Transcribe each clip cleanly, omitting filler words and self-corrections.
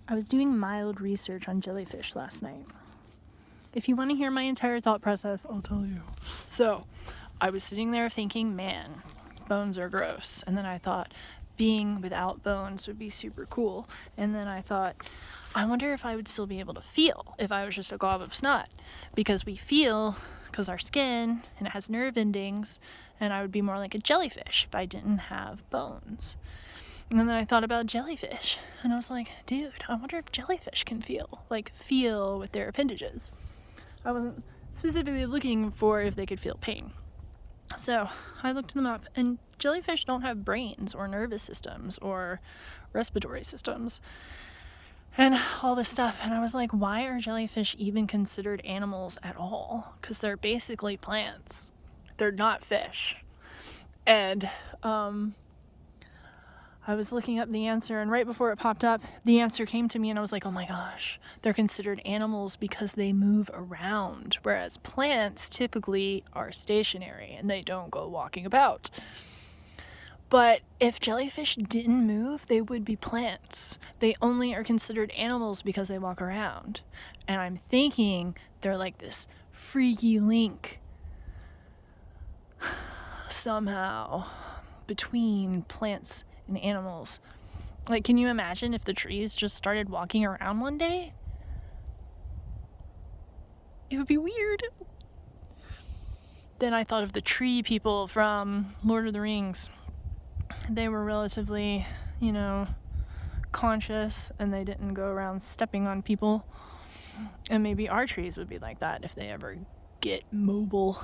I was doing mild research on jellyfish last night. If you want to hear my entire thought process, I'll tell you. So, I was sitting there thinking, man, bones are gross. And then I thought, being without bones would be super cool. And then I thought, I wonder if I would still be able to feel if I was just a glob of snot. Because we feel, because our skin, and it has nerve endings, and I would be more like a jellyfish if I didn't have bones. And then I thought about jellyfish, and I was like, dude, I wonder if jellyfish can feel with their appendages. I wasn't specifically looking for if they could feel pain. So I looked them up, and jellyfish don't have brains or nervous systems or respiratory systems and all this stuff. And I was like, why are jellyfish even considered animals at all? Because they're basically plants. They're not fish. And I was looking up the answer, and right before it popped up, the answer came to me, and I was like, oh my gosh, they're considered animals because they move around, whereas plants typically are stationary and they don't go walking about. But if jellyfish didn't move, they would be plants. They only are considered animals because they walk around. And I'm thinking they're like this freaky link somehow between plants and animals. Like, can you imagine if the trees just started walking around one day? It would be weird. Then I thought of the tree people from Lord of the Rings. They were relatively, conscious, and they didn't go around stepping on people. And maybe our trees would be like that if they ever get mobile.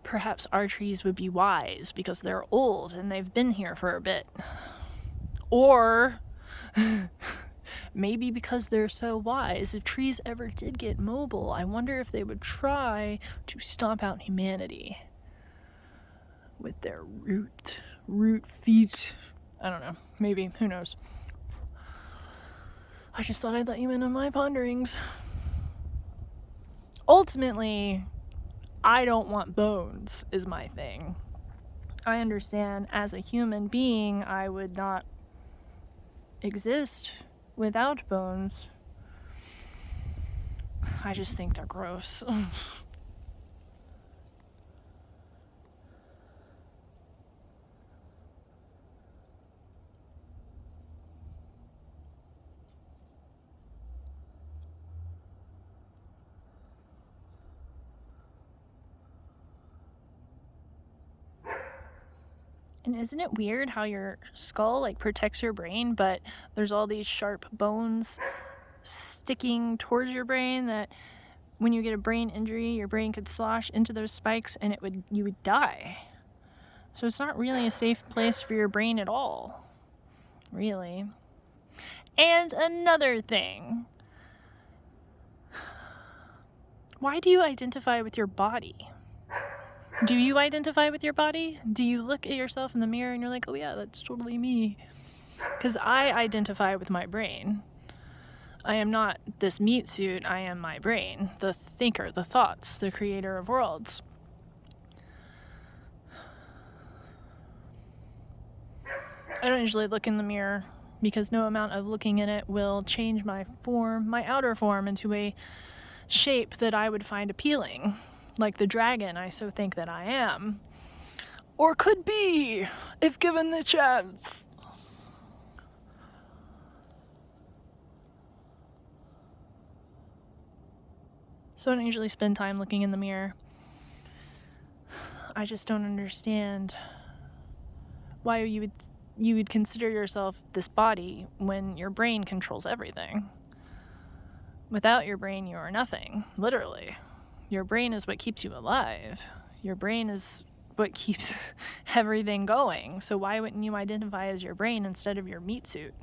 Perhaps our trees would be wise because they're old and they've been here for a bit. Or maybe because they're so wise, if trees ever did get mobile, I wonder if they would try to stomp out humanity with their root feet. I don't know. Maybe. Who knows? I just thought I'd let you in on my ponderings. Ultimately, I don't want bones, is my thing. I understand as a human being, I would not exist without bones. I just think they're gross. And isn't it weird how your skull protects your brain, but there's all these sharp bones sticking towards your brain that when you get a brain injury, your brain could slosh into those spikes and you would die. So it's not really a safe place for your brain at all, really. And another thing, why do you identify with your body? Do you identify with your body? Do you look at yourself in the mirror and you're like, oh yeah, that's totally me? Because I identify with my brain. I am not this meat suit, I am my brain, the thinker, the thoughts, the creator of worlds. I don't usually look in the mirror because no amount of looking in it will change my outer form, into a shape that I would find appealing. Like the dragon I so think that I am. Or could be, if given the chance. So I don't usually spend time looking in the mirror. I just don't understand why you would consider yourself this body when your brain controls everything. Without your brain, you are nothing, literally. Your brain is what keeps you alive. Your brain is what keeps everything going. So why wouldn't you identify as your brain instead of your meat suit?